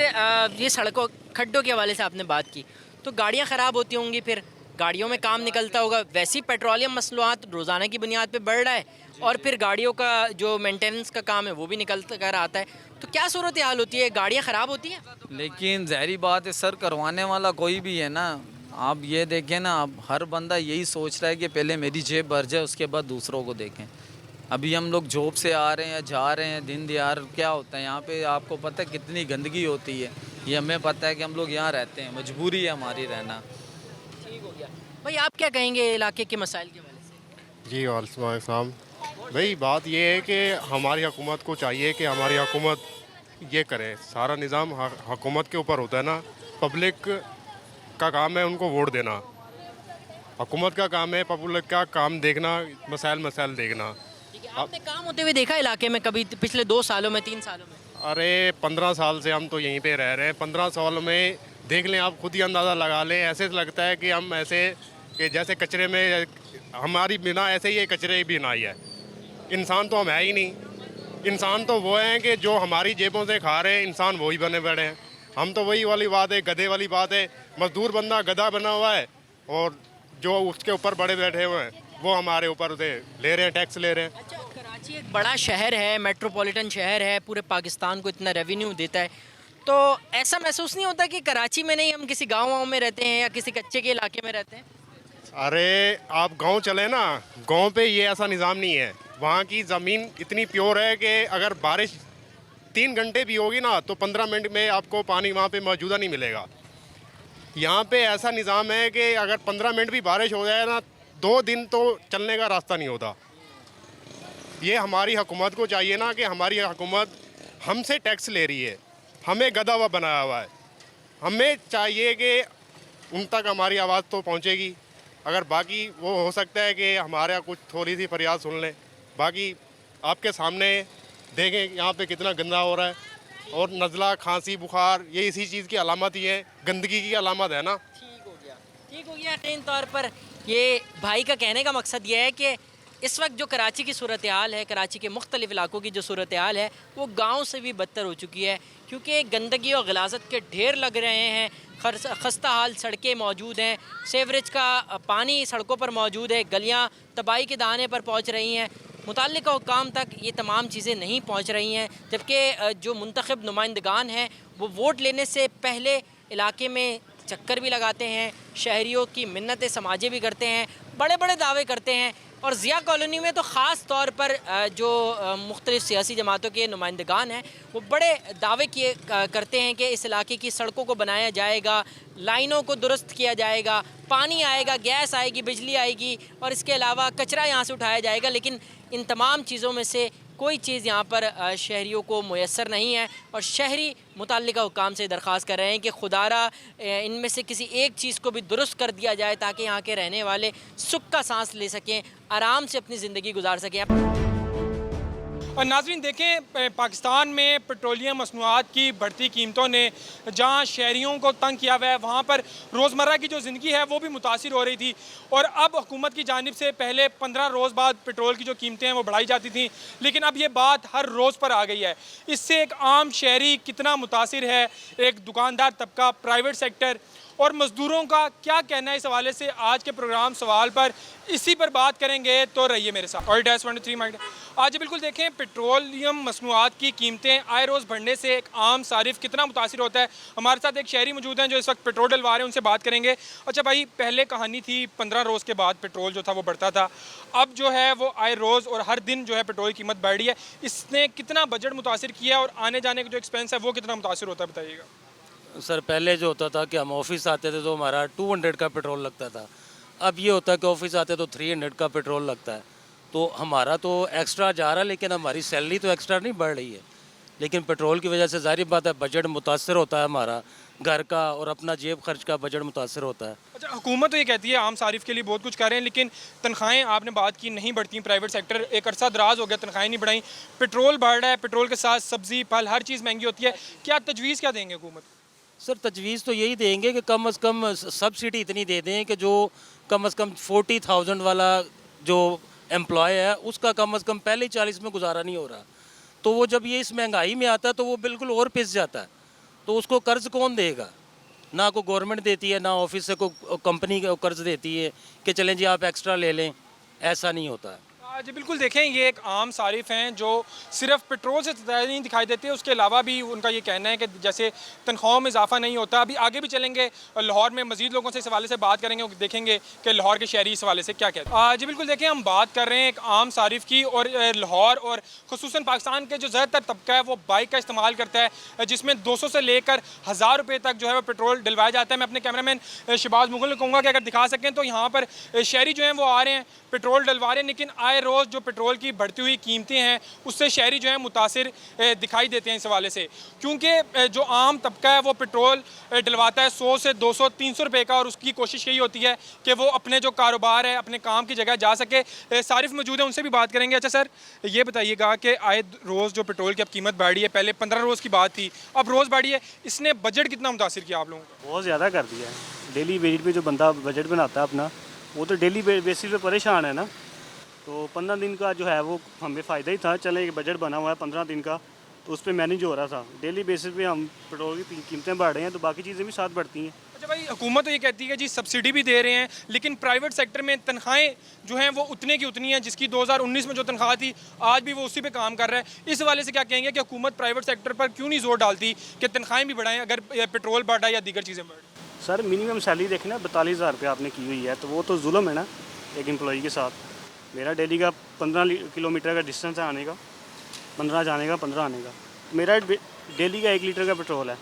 ये सड़कों खड्डों के हवाले से आपने बात की, तो गाड़ियाँ ख़राब होती होंगी, फिर गाड़ियों में काम निकलता होगा। वैसे ही पेट्रोलियम मसलूआत रोज़ाना की बुनियाद पे बढ़ रहा है और फिर गाड़ियों का जो मेंटेनेंस का काम है वो भी निकल कर आता है, तो क्या सूरत हाल होती है? गाड़ियाँ ख़राब होती हैं? लेकिन ज़हरी बात है सर, करवाने वाला कोई भी है ना। आप ये देखें ना, अब हर बंदा यही सोच रहा है कि पहले मेरी जेब भर जाए उसके बाद दूसरों को देखें। अभी हम लोग जॉब से आ रहे हैं या जा रहे हैं, दिन दिहाड़ क्या होता है यहाँ पे, आपको पता है कितनी गंदगी होती है। ये हमें पता है कि हम लोग यहाँ रहते हैं, मजबूरी है हमारी रहना। ठीक हो गया भाई, आप क्या कहेंगे इलाके के मसाइल के हवाले से? जी वालेकुम सलाम भाई, बात ये है कि हमारी हुकूमत को चाहिए कि हमारी हुकूमत ये करे, सारा निज़ाम हुकूमत के ऊपर होता है ना। पब्लिक का काम है उनको वोट देना, हुकूमत का काम है पब्लिक का काम देखना, मसाइल देखना। आपने काम होते हुए देखा इलाके में कभी पिछले 2 सालों में, 3 सालों में? अरे 15 साल से हम तो यहीं पे रह रहे हैं। 15 साल में देख लें, आप खुद ही अंदाज़ा लगा लें। ऐसे लगता है कि हम ऐसे कि जैसे कचरे में हमारी बिना ऐसे ही कचरे भी ना ही है। इंसान तो हम है ही नहीं। इंसान तो वो हैं कि जो हमारी जेबों से खा रहे हैं, इंसान वही बने बैठे हैं। हम तो वही वाली बात है, गधे वाली बात है। मजदूर बंदा गधा बना हुआ है और जो उसके ऊपर बड़े बैठे हुए हैं वो हमारे ऊपर से ले रहे हैं, टैक्स ले रहे हैं। अच्छा, कराची एक बड़ा शहर है, मेट्रोपॉलिटन शहर है, पूरे पाकिस्तान को इतना रेवेन्यू देता है, तो ऐसा महसूस नहीं होता कि कराची में नहीं, हम किसी गाँव में रहते हैं या किसी कच्चे के इलाके में रहते हैं? अरे आप गांव चले ना, गांव पे ये ऐसा निज़ाम नहीं है। वहाँ की ज़मीन इतनी प्योर है कि अगर बारिश 3 घंटे भी होगी ना तो 15 मिनट में आपको पानी वहाँ पे मौजूदा नहीं मिलेगा। यहाँ पे ऐसा निज़ाम है कि अगर 15 मिनट भी बारिश हो जाए ना, 2 दिन तो चलने का रास्ता नहीं होता। ये हमारी हुकूमत को चाहिए ना कि हमारी हुकूमत हमसे टैक्स ले रही है, हमें गधा हुआ बनाया हुआ है। हमें चाहिए कि उन तक हमारी आवाज़ तो पहुँचेगी। अगर बाकी वो हो सकता है कि हमारे कुछ थोड़ी सी फरियाद सुन लें, बाकी आपके सामने देखें यहाँ पे कितना गंदा हो रहा है। और नज़ला, खांसी, बुखार ये इसी चीज़ की अलामत ही है, गंदगी की अलामत है ना। ठीक हो गया। यकीन तौर पर ये भाई का कहने का मकसद ये है कि इस वक्त जो कराची की सूरत हाल है, कराची के मुख्तलिफ़ इलाकों की जो सूरत हाल है वो गाँव से भी बदतर हो चुकी है, क्योंकि गंदगी और गलाजत के ढेर लग रहे हैं। खस्ता हाल सड़कें मौजूद हैं, सेवरेज का पानी सड़कों पर मौजूद है, गलियाँ तबाही के दाने पर पहुँच रही हैं। मुतल्लिका हुक्काम तक ये तमाम चीज़ें नहीं पहुँच रही हैं, जबकि जो मुंतखब नुमाइंदगान हैं वो वोट लेने से पहले इलाके में चक्कर भी लगाते हैं, शहरियों की मिन्नतें समाजे भी करते हैं, बड़े बड़े दावे करते हैं। और ज़िया कॉलोनी में तो ख़ास तौर पर जो मुख्तलिफ़ सियासी जमातों के नुमाइंदगान हैं वो बड़े दावे करते हैं कि इस इलाके की सड़कों को बनाया जाएगा, लाइनों को दुरुस्त किया जाएगा, पानी आएगा, गैस आएगी, बिजली आएगी और इसके अलावा कचरा यहाँ से उठाया जाएगा। लेकिन इन तमाम चीज़ों में से कोई चीज़ यहाँ पर शहरियों को मुयस्सर नहीं है और शहरी मुतल्लिका हुक्काम से दरख्वास्त कर रहे हैं कि खुदारा इनमें से किसी एक चीज़ को भी दुरुस्त कर दिया जाए ताकि यहाँ के रहने वाले सुख का सांस ले सकें, आराम से अपनी ज़िंदगी गुजार सकें। और नाज़रीन देखें, पाकिस्तान में पेट्रोलियम मसनूआत की बढ़ती कीमतों ने जहां शहरियों को तंग किया हुआ है, वहां पर रोज़मर्रा की जो ज़िंदगी है वो भी मुतासिर हो रही थी। और अब हुकूमत की जानिब से पहले 15 रोज़ बाद पेट्रोल की जो कीमतें हैं वो बढ़ाई जाती थी, लेकिन अब ये बात हर रोज़ पर आ गई है। इससे एक आम शहरी कितना मुतासिर है, एक दुकानदार तबका, प्राइवेट सेक्टर और मज़दूरों का क्या कहना है इस हवाले से आज के प्रोग्राम सवाल पर इसी पर बात करेंगे, तो रहिए मेरे साथ। और -1 माइंड आज बिल्कुल देखें, पेट्रोलियम मसनूआत की कीमतें आए रोज़ बढ़ने से एक आम सारिफ कितना मुतासिर होता है। हमारे साथ एक शहरी मौजूद हैं जो इस वक्त पेट्रोल डलवा रहे हैं, उनसे बात करेंगे। अच्छा भाई, पहले कहानी थी 15 रोज़ के बाद पेट्रोल जो था वो बढ़ता था, अब जो है वो आए रोज़ और हर दिन जो है पेट्रोल की कीमत बढ़ रही है। इसने कितना बजट मुतासिर किया और आने जाने का जो एक्सपेंस है वो कितना मुतासिर होता है, बताइएगा। सर पहले जो होता था कि हम ऑफिस आते थे तो हमारा 200 का पेट्रोल लगता था, अब ये होता है कि ऑफिस आते तो 300 का पेट्रोल लगता है, तो हमारा तो एक्स्ट्रा जा रहा है, लेकिन हमारी सैलरी तो एक्स्ट्रा नहीं बढ़ रही है। लेकिन पेट्रोल की वजह से जाहिर बात है बजट मुतासर होता है, हमारा घर का और अपना जेब खर्च का बजट मुतासर होता है। अच्छा, हुकूमत तो ये कहती है आम सारिफ के लिए बहुत कुछ कर रहे हैं, लेकिन तनख्वाहें आपने बात की नहीं बढ़ती। प्राइवेट सेक्टर एक अरसा दराज हो गया, तनख्वाहें नहीं बढ़ाई, पेट्रोल बढ़ रहा है, पेट्रोल के साथ सब्जी फल हर चीज़ महंगी होती है। क्या तजवीज़ क्या देंगे हुकूमत? सर तजवीज़ तो यही देंगे कि कम से कम सब्सिडी इतनी दे दें कि जो कम से कम 40,000 वाला जो एम्प्लॉय है उसका कम से कम पहले ही 40 में गुजारा नहीं हो रहा, तो वो जब ये इस महंगाई में आता है तो वो बिल्कुल और पिस जाता है। तो उसको कर्ज़ कौन देगा? ना को गवर्नमेंट देती है, ना ऑफिस से को कंपनी कर्ज़ देती है कि चलें जी आप एक्स्ट्रा ले लें, ऐसा नहीं होता है। जी बिल्कुल, देखें ये एक आम सारिफ हैं जो सिर्फ पेट्रोल से नहीं दिखाई देते, उसके अलावा भी उनका ये कहना है कि जैसे तनख्वाहों में इजाफा नहीं होता। अभी आगे भी चलेंगे लाहौर में, मजीद लोगों से इस हवाले से बात करेंगे, देखेंगे कि लाहौर के शहरी इस हवाले से क्या कहते हैं। जी बिल्कुल, देखें हम बात कर रहे हैं एक आम सारिफ की, और लाहौर और खुसूसन पाकिस्तान के जो ज़्यादातर तबका है वो बाइक का इस्तेमाल करता है, जिसमें 200 से लेकर 1000 रुपये तक जो है वो पेट्रोल डलवाया जाता है। मैं अपने कैमरामैन शहबाज मुगल को कहूँगा कि अगर दिखा सकें तो यहाँ पर शहरी जो हैं वो आ रहे हैं, पेट्रोल डलवा रहे हैं, लेकिन आए रोज़ जो पेट्रोल की बढ़ती हुई कीमतें हैं उससे शहरी जो है मुतासिर दिखाई देते हैं इस हवाले से, क्योंकि जो आम तबका है वो पेट्रोल डलवाता है 100 से 200 300 रुपये का, और उसकी कोशिश यही होती है कि वो अपने जो कारोबार है, अपने काम की जगह जा सके। सारिफ मौजूद है, उनसे भी बात करेंगे। अच्छा सर, ये बताइएगा कि आए रोज़ जो पेट्रोल की अब कीमत बढ़ी है, पहले 15 रोज़ की बात थी, अब रोज़ बढ़ी है, इसने बजट कितना मुतासिर किया आप लोगों को? बहुत ज़्यादा कर दिया है। डेली बेसिस पे जो बंदा बजट बनाता है अपना, वो तो डेली बेसिस पे परेशान है ना। तो 15 दिन का जो है वो हमें फ़ायदा ही था, चले बजट बना हुआ है 15 दिन का, तो उस पर मैनेज हो रहा था। डेली बेसिस पे हम पेट्रोल की कीमतें बढ़ रही हैं तो बाकी चीज़ें भी साथ बढ़ती हैं। अच्छा भाई, हुकूमत तो ये कहती है कि जी सब्सिडी भी दे रहे हैं, लेकिन प्राइवेट सेक्टर में तनख्वाहें जो हैं वो उतने की उतनी हैं जिसकी 2019 में जो तनख्वाह थी आज भी वो उसी पे काम कर रहा है। इस वाले से क्या कहेंगे कि हुकूमत प्राइवेट सेक्टर पर क्यों नहीं जोर डालती कि तनख्वाहें भी बढ़ाएं अगर पेट्रोल बढ़ रहा है या दीगर चीज़ें बढ़ रही? सर मिनिमम सैलरी देखें ना, 42,000 रुपये आपने की हुई है, तो वो तो जुल्म है ना एक एम्प्लॉई के साथ। मेरा डेली का 15 किलोमीटर का डिस्टेंस है आने का, 15 जाने का 15 आने का। मेरा डेली का 1 लीटर का पेट्रोल है,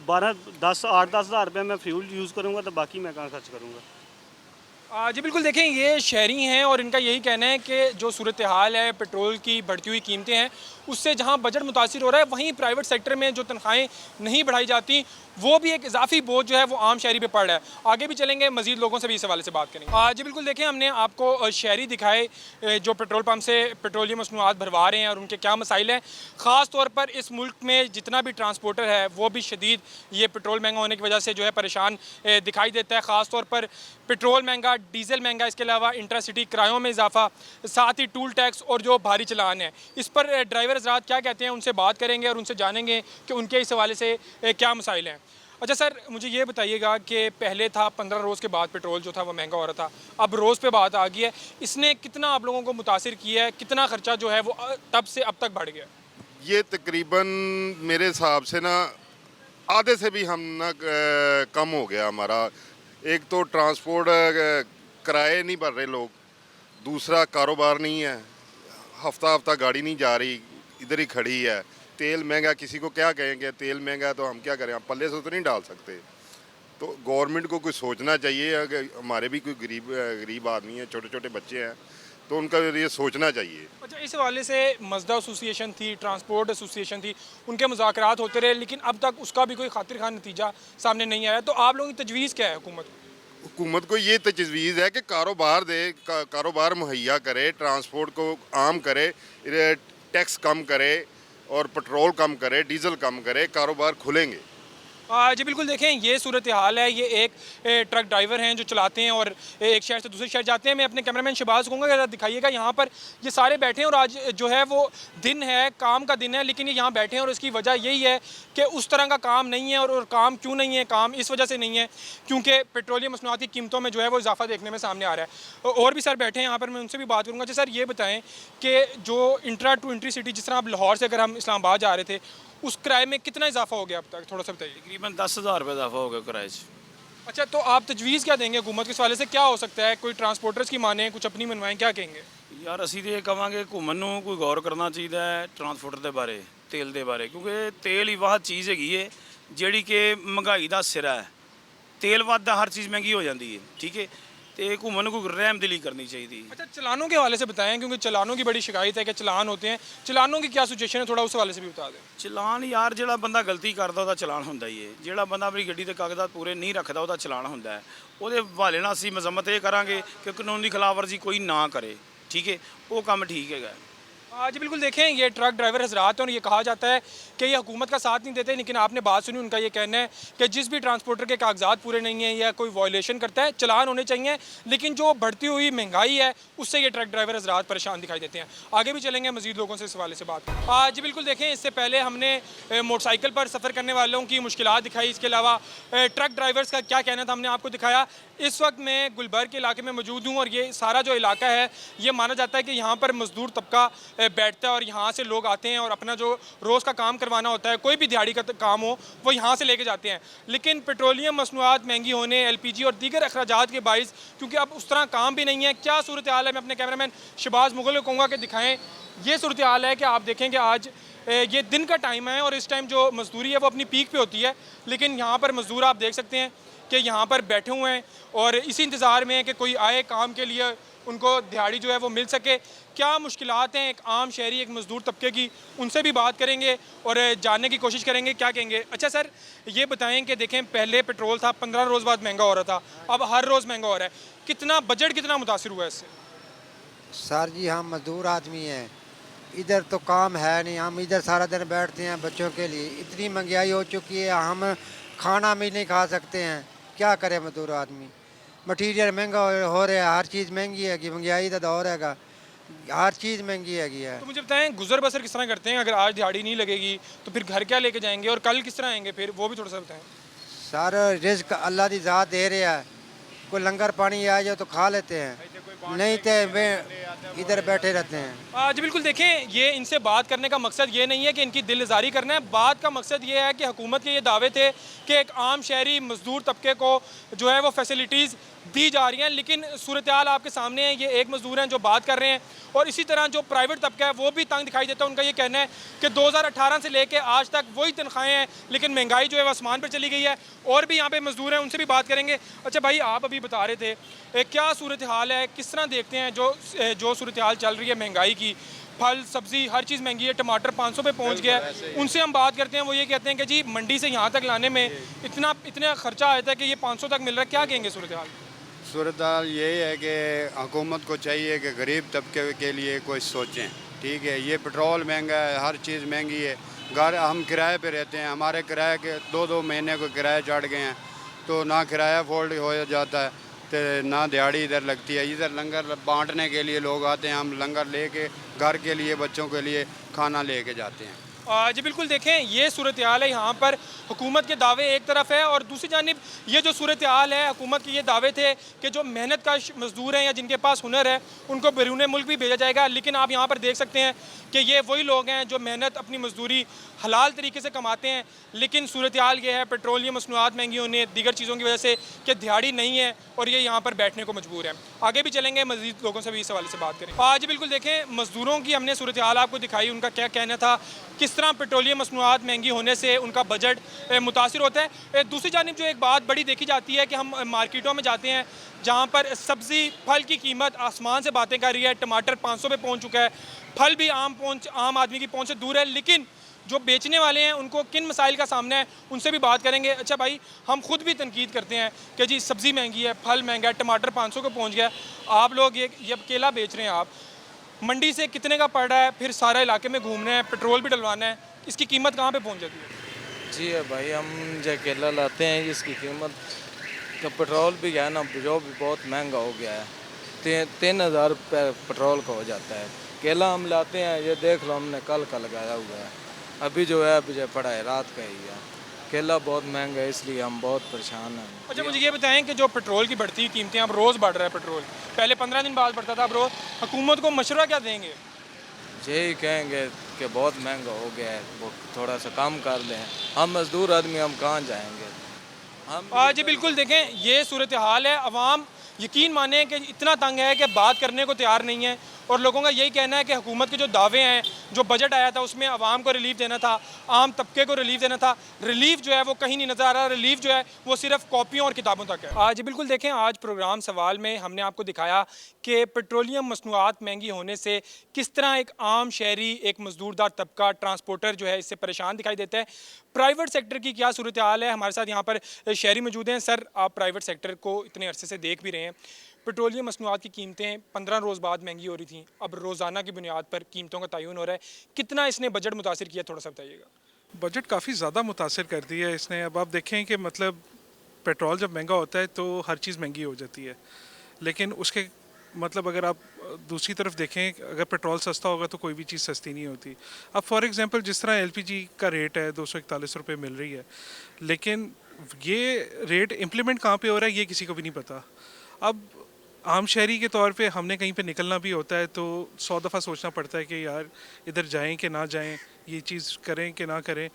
8-10 हज़ार रुपये मैं फ्यूल यूज़ करूँगा, तो बाकी मैं कहाँ खर्च करूँगा? जी बिल्कुल, देखें ये शहरी हैं और इनका यही कहना है कि जो सूरत हाल है, पेट्रोल की बढ़ती हुई कीमतें हैं, उससे जहां बजट मुतासिर हो रहा है, वहीं प्राइवेट सेक्टर में जो तनख्वाहें नहीं बढ़ाई जाती वो भी एक इजाफी बोझ जो है वो आम शहरी पे पड़ रहा है। आगे भी चलेंगे, मजीद लोगों से भी इस हवाले से बात करेंगे। जी बिल्कुल, देखें हमने आपको शहरी दिखाए जो पेट्रोल पम्प से पेट्रोलियम मसनूआत भरवा रहे हैं और उनके क्या मसाइल हैं। ख़ास तौर पर इस मुल्क में जितना भी ट्रांसपोर्टर है वो भी शदीद ये पेट्रोल महंगा होने की वजह से जो है परेशान दिखाई देता है। ख़ास तौर पर पेट्रोल महंगा, डीजल महंगा, इसके अलावा इंट्रासिटी किरायों में इजाफा, साथ ही टूल टैक्स और जो भारी चलान है, इस पर ड्राइवर हज़रात क्या कहते हैं उनसे बात करेंगे और उनसे जानेंगे कि उनके इस हवाले से क्या मसाइल हैं। अच्छा सर, मुझे ये बताइएगा कि पहले था 15 रोज़ के बाद पेट्रोल जो था वो महंगा हो रहा था, अब रोज़ पे बात आ गई है, इसने कितना आप लोगों को मुतासिर किया है, कितना ख़र्चा जो है वो तब से अब तक बढ़ गया? ये तकरीबन मेरे हिसाब से ना आधे से भी हम ना कम हो गया हमारा। एक तो ट्रांसपोर्ट किराए नहीं भर रहे लोग, दूसरा कारोबार नहीं है, हफ्ता हफ्ता गाड़ी नहीं जा रही, इधर ही खड़ी है। तेल महंगा, किसी को क्या कहेंगे, तेल महंगा है तो हम क्या करें, हम पल्ले से तो नहीं डाल सकते। तो गवर्नमेंट को कुछ सोचना चाहिए। अगर हमारे भी कोई गरीब आदमी है, छोटे छोटे बच्चे हैं, तो उनका ये सोचना चाहिए। अच्छा, इस हवाले से मज़दा एसोसिएशन थी, ट्रांसपोर्ट एसोसिएशन थी, उनके मुज़ाकरात होते रहे, लेकिन अब तक उसका भी कोई खातिर खान नतीजा सामने नहीं आया। तो आप लोगों की तजवीज़ क्या है हुकूमत को? हुकूमत को ये तजवीज़ है कि कारोबार दे, कारोबार मुहैया करे, ट्रांसपोर्ट को आम करे, टैक्स कम करे और पेट्रोल कम करे, डीजल कम करे, कारोबार खुलेंगे। जी बिल्कुल, देखें ये सूरत हाल है। ये एक ट्रक ड्राइवर हैं जो चलाते हैं और एक शहर से दूसरे शहर जाते हैं। मैं अपने कैमरामैन शहबाज कहूँगा कि दिखाइएगा, यहाँ पर ये सारे बैठे हैं और आज जो है वो दिन है, काम का दिन है, लेकिन ये यहाँ बैठे हैं और इसकी वजह यही है कि उस तरह का काम नहीं है। और काम क्यों नहीं है? काम इस वजह से नहीं है क्योंकि पेट्रोलियम मसनूआत की कीमतों में जो है वो इजाफा देखने में सामने आ रहा है। और भी सर बैठे हैं यहाँ पर, मैं उनसे भी बात करूँगा। अच्छा सर, ये बताएँ कि जो इंट्रा टू इंट्री सिटी, जिस तरह आप लाहौर से अगर हम इस्लामाबाद जा रहे थे, उस किराए में कितना इजाफा हो गया अब तक, थोड़ा सा बताइए। तकरीबन 10,000 रुपये इजाफा हो गया किराए से। अच्छा, तो आप तजवीज़ क्या देंगे हुकूमत के हवाले से? क्या हो सकता है? कोई ट्रांसपोर्टर्स की माने, कुछ अपनी मनवाएं, क्या कहेंगे? यार ਅਸੀਂ ਤੇ ਕਹਾਂਗੇ ਘੁੰਮਣ ਨੂੰ ਕੋਈ ਗੌਰ ਕਰਨਾ ਚਾਹੀਦਾ ਹੈ ਟਰਾਂਸਪੋਰਟ ਦੇ ਬਾਰੇ, ਤੇਲ ਦੇ ਬਾਰੇ, ਕਿਉਂਕਿ ਤੇਲ ਹੀ ਵਾਹ ਚੀਜ਼ ਹੈਗੀ ਹੈ ਜਿਹੜੀ ਕਿ ਮਹਿੰਗਾਈ ਦਾ ਸਿਰਾ ਹੈ। ਤੇਲ ਵੱਧਦਾ ਹਰ ਚੀਜ਼ ਮਹਿੰਗੀ ਹੋ ਜਾਂਦੀ ਹੈ, ਠੀਕ ਹੈ। तो घूमन को रहमदिली करनी चाहिए। अच्छा, चलानों के हवाले से बताएं, क्योंकि चलानों की बड़ी शिकायत है कि चलान होते हैं, चलानों की क्या सिचुएशन है, थोड़ा उस हवाले से भी बता दें। चलान यार जो बंदा गलती करता ਉਹਦਾ चलान होंदा ही है, जो बंदा अपनी गड्डी के कागजात पूरे नहीं रखता ਉਹਦਾ चलान होंदा है। ਉਹਦੇ हवाले ਨਾਲ ਅਸੀਂ मजम्मत ये करांगे कि कानून की खिलाफवर्जी कोई ना करे, ठीक है, वो काम ठीक है। जी बिल्कुल, देखें ये ट्रक ड्राइवर हजरात हैं और ये कहा जाता है कि ये हुकूमत का साथ नहीं देते, लेकिन आपने बात सुनी, उनका ये कहना है कि जिस भी ट्रांसपोर्टर के कागजात पूरे नहीं हैं या कोई वायलेशन करता है, चलान होने चाहिए, लेकिन जो बढ़ती हुई महंगाई है उससे ये ट्रक ड्राइवर हजरात परेशान दिखाई देते हैं। आगे भी चलेंगे, मज़ीद लोगों से इस हवाले से बात। जी बिल्कुल, देखें इससे पहले हमने मोटरसाइकिल पर सफ़र करने वालों की मुश्किलात दिखाई, इसके अलावा ट्रक ड्राइवर्स का क्या कहना था हमने आपको दिखाया। इस वक्त मैं गुलबर्ग के इलाके में मौजूद हूँ और ये सारा जो इलाका है ये माना जाता है कि यहाँ पर मज़दूर तबका बैठता है और यहाँ से लोग आते हैं और अपना जो रोज़ का काम करवाना होता है, कोई भी दिहाड़ी का काम हो, वो यहाँ से लेके जाते हैं। लेकिन पेट्रोलियम मसनूआत महंगी होने, LPG और दीगर अखराजात के बाइस क्योंकि अब उस तरह काम भी नहीं है। क्या सूरत हाल है, मैं अपने कैमरामैन शहबाज मुगल को कहूँगा कि दिखाएँ। ये सूरत हाल है कि आप देखेंगे आज ये दिन का टाइम है और इस टाइम जो मजदूरी है वो अपनी पीक पे होती है, लेकिन यहाँ पर मजदूर आप देख सकते हैं कि यहाँ पर बैठे हुए हैं और इसी इंतज़ार में है कि कोई आए काम के लिए, उनको दिहाड़ी जो है वो मिल सके। क्या मुश्किलात हैं एक आम शहरी, एक मज़दूर तबके की, उनसे भी बात करेंगे और जानने की कोशिश करेंगे क्या कहेंगे। अच्छा सर, ये बताएं कि देखें पहले पेट्रोल था 15 रोज़ बाद महंगा हो रहा था, अब हर रोज़ महंगा हो रहा है, कितना बजट कितना मुतासिर हुआ है इससे? सर जी हम मजदूर आदमी हैं, इधर तो काम है नहीं, हम इधर सारा दिन बैठते हैं बच्चों के लिए। इतनी महंगाई हो चुकी है, हम खाना भी नहीं खा सकते हैं, क्या करें मजदूर आदमी। मटीरियल महंगा हो रहा है, हर चीज़ महंगी है, महंगाई का दौर है, हर चीज़ महंगी है। तो मुझे बताएं गुजर बसर किस तरह करते हैं, अगर आज दिहाड़ी नहीं लगेगी तो फिर घर क्या लेके जाएंगे और कल किस तरह आएंगे, फिर वो भी थोड़ा सा बताएं। सारा रिस्क अल्लाह की ज़ात दे रहा है, कोई लंगर पानी आ जाए तो खा लेते हैं, नहीं तो वे इधर बैठे रहते हैं। जी बिल्कुल, देखें ये इनसे बात करने का मकसद ये नहीं है कि इनकी दिलजारी करना है, बात का मकसद ये है कि हुकूमत के ये दावे थे कि एक आम शहरी मजदूर तबके को जो है वो फैसिलिटीज़ दी जा रही हैं, लेकिन सूरत हाल आपके सामने है। ये एक मजदूर हैं जो बात कर रहे हैं और इसी तरह जो प्राइवेट तबका है वो भी तंग दिखाई देता है। उनका ये कहना है कि 2018 से लेके आज तक वही तनख्वाहें हैं, लेकिन महंगाई जो है वो आसमान पर चली गई है। और भी यहाँ पे मजदूर हैं, उनसे भी बात करेंगे। अच्छा भाई, आप अभी बता रहे थे क्या सूरत हाल है, किस तरह देखते हैं जो सूरत हाल चल रही है महंगाई की, फल सब्ज़ी हर चीज़ महंगी है, टमाटर 500 पे पहुंच गया है। उनसे हम बात करते हैं, वो ये कहते हैं कि जी मंडी से यहाँ तक लाने में इतना खर्चा आया था कि ये 500 तक मिल रहा है। क्या कहेंगे सूरत हाल? सूरत हाल यही है कि हुकूमत को चाहिए कि गरीब तबके के लिए कोई सोचें, ठीक है। ये पेट्रोल महंगा है, हर चीज़ महंगी है, घर हम किराए पे रहते हैं, हमारे किराए के 2-2 महीने को किराए चढ़ गए हैं, तो ना किराया फोल्ड हो जाता है, तो ना दिहाड़ी इधर लगती है। इधर लंगर बांटने के लिए लोग आते हैं, हम लंगर लेके घर के लिए बच्चों के लिए खाना लेके जाते हैं। जी बिल्कुल, देखें ये सूरत हाल है। यहाँ पर हुकूमत के दावे एक तरफ है और दूसरी जानिब ये जो सूरत हाल है, हुकूमत के ये दावे थे कि जो मेहनत का मजदूर हैं या जिनके पास हुनर है उनको बैरून मुल्क भी भेजा जाएगा, लेकिन आप यहाँ पर देख सकते हैं कि ये वही लोग हैं जो मेहनत अपनी मजदूरी हलाल तरीके से कमाते हैं। लेकिन सूरत हाल ये है पेट्रोलियम मसनूआत महंगी होने, दीगर चीज़ों की वजह से कि दिहाड़ी नहीं है और ये यहाँ पर बैठने को मजबूर है। आगे भी चलेंगे, मज़ीद लोगों से भी इस हवाले से बात करें। आज बिल्कुल देखें मजदूरों की हमने सूरत हाल आपको दिखाई, उनका क्या कहना था, किस तरह पेट्रोलियम मसनूआत महंगी होने से उनका बजट मुतासिर होता है। दूसरी जानिब जो एक बात बड़ी देखी जाती है कि हम मार्केटों में जाते हैं जहाँ पर सब्ज़ी फल की कीमत आसमान से बातें कर रही है, टमाटर 500 पे पहुँच चुका है, फल भी आम आदमी की पहुँच से दूर है, लेकिन जो बेचने वाले हैं उनको किन मसाइल का सामना है, उनसे भी बात करेंगे। अच्छा भाई, हम खुद भी तनकीद करते हैं कि जी सब्ज़ी महंगी है, फल महंगा है, टमाटर 500 को पहुँच गया, आप लोग ये केला बेच रहे हैं, आप मंडी से कितने का पड़ रहा है, फिर सारा इलाके में घूमना है, पेट्रोल भी डलवाना है, इसकी कीमत कहाँ पे पहुँच जाती है? जी है भाई, हम जो केला लाते हैं इसकी कीमत तो पेट्रोल भी है ना, जो भी बहुत महंगा हो गया है, 3000 रुपये पेट्रोल का हो जाता है। केला हम लाते हैं, ये देख लो हमने कल का लगाया हुआ है, अभी जो है अभी जो पड़ा है रात का ही है। केला बहुत महंगा है, इसलिए हम बहुत परेशान हैं। अच्छा मुझे ये बताएं कि जो पेट्रोल की बढ़ती कीमतें अब रोज़ बढ़ रहा है, पेट्रोल पहले 15 दिन बाद बढ़ता था, अब रोज़, हुकूमत को मशवरा क्या देंगे? यही कहेंगे कि बहुत महंगा हो गया है, वो थोड़ा सा कम कर लें। हम मजदूर आदमी, हम कहाँ जाएंगे? हम जी बिल्कुल, देखें ये सूरत हाल है। अवाम यकीन माने कि इतना तंग है कि बात करने को तैयार नहीं है और लोगों का यही कहना है कि हुकूमत के जो दावे हैं, जो बजट आया था उसमें आवाम को रिलीफ देना था, आम तबके को रिलीफ देना था, रिलीफ जो है वो कहीं नहीं नज़र आ रहा। रिलीफ जो है वो सिर्फ कॉपियों और किताबों तक है। आज बिल्कुल देखें, आज प्रोग्राम सवाल में हमने आपको दिखाया कि पेट्रोलियम मसनूआत महंगी होने से किस तरह एक आम शहरी, एक मजदूरदार तबका, ट्रांसपोर्टर जो है इससे परेशान दिखाई देता है। प्राइवेट सेक्टर की क्या सूरत हाल है, हमारे साथ यहाँ पर शहरी मौजूद हैं। सर, आप प्राइवेट सेक्टर को इतने अरसे से देख भी रहे हैं। पेट्रोलियम मसनूआत की कीमतें 15 रोज़ बाद महंगी हो रही थी, अब रोज़ाना की बुनियाद पर कीमतों का तयन हो रहा है। कितना इसने बजट मुतासिर किया, थोड़ा सा बताइएगा। बजट काफ़ी ज़्यादा मुतासिर कर दिया है इसने। अब आप देखें कि मतलब पेट्रोल जब महंगा होता है तो हर चीज़ महंगी हो जाती है, लेकिन उसके मतलब अगर आप दूसरी तरफ देखें, अगर पेट्रोल सस्ता होगा तो कोई भी चीज़ सस्ती नहीं होती। अब फॉर एग्जांपल जिस तरह एलपीजी का रेट है 241 रुपये मिल रही है, लेकिन ये रेट इम्प्लीमेंट कहाँ पे हो रहा है ये किसी को भी नहीं पता। अब आम शहरी के तौर पे हमने कहीं पे निकलना भी होता है तो 100 दफ़ा सोचना पड़ता है कि यार इधर जाएं कि ना जाएं, ये चीज़ करें कि ना करें।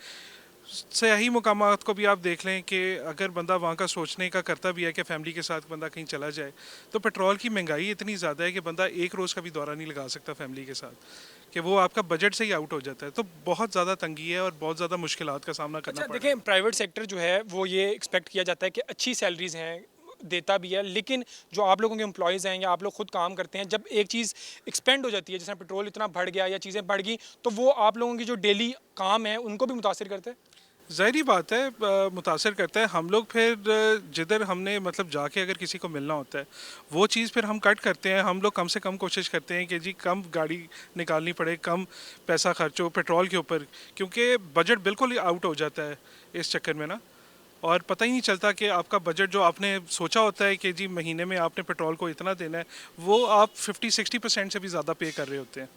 सयाही मुकामात को भी आप देख लें कि अगर बंदा वहाँ का सोचने का करता भी है कि फ़ैमिली के साथ बंदा कहीं चला जाए, तो पेट्रोल की महंगाई इतनी ज़्यादा है कि बंदा एक रोज़ का भी दौरा नहीं लगा सकता फैमिली के साथ, कि वो आपका बजट से ही आउट हो जाता है। तो बहुत ज़्यादा तंगी है और बहुत ज़्यादा मुश्किलात का सामना करना पड़ता है। देखें, प्राइवेट सेक्टर जो है वो ये एक्सपेक्ट किया जाता है कि अच्छी सैलरीज हैं, देता भी है, लेकिन जो आप लोगों के एम्प्लॉयज़ हैं या आप लोग खुद काम करते हैं, जब एक चीज़ एक्सपेंड हो जाती है, जैसे पेट्रोल इतना बढ़ गया या चीज़ें बढ़ गई, तो वो आप लोगों की जो डेली काम है उनको भी मुतासिर करते हैं। ज़ाहिरी बात है, मुतासर करता है। हम लोग फिर जिधर हमने मतलब जाके अगर किसी को मिलना होता है वो चीज़ फिर हम कट करते हैं। हम लोग कम से कम कोशिश करते हैं कि जी कम गाड़ी निकालनी पड़े, कम पैसा खर्च हो पेट्रोल के ऊपर, क्योंकि बजट बिल्कुल ही आउट हो जाता है इस चक्कर में ना, और पता ही नहीं चलता कि आपका बजट जो आपने सोचा होता है कि जी महीने में आपने पेट्रोल को इतना देना है, वो आप 50-60% से भी ज़्यादा पे कर रहे होते हैं।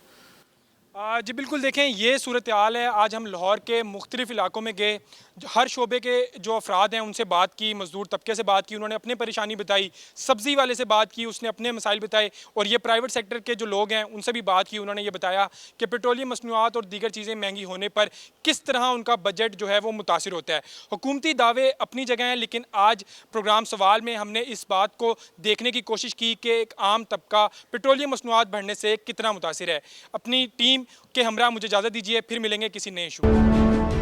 जी बिल्कुल, देखें ये सूरत हाल है। आज हम लाहौर के मुख्तलिफ़ इलाकों में गए, हर शोबे के जो अफराद हैं उनसे बात की, मजदूर तबके से बात की, उन्होंने अपनी परेशानी बताई, सब्ज़ी वाले से बात की, उसने अपने मसाइल बताए, और ये प्राइवेट सेक्टर के जो लोग हैं उनसे भी बात की, उन्होंने ये बताया कि पेट्रोलियम मसनूआत और दीगर चीज़ें महंगी होने पर किस तरह उनका बजट जो है वो मुतासिर होता है। हुकूमती दावे अपनी जगह हैं, लेकिन आज प्रोग्राम सवाल में हमने इस बात को देखने की कोशिश की कि एक आम तबका पेट्रोलियम मसनूआत बढ़ने से कितना मुतासिर है। अपनी टीम के हमरा मुझे इजाज़त दीजिए, फिर मिलेंगे किसी नए शो।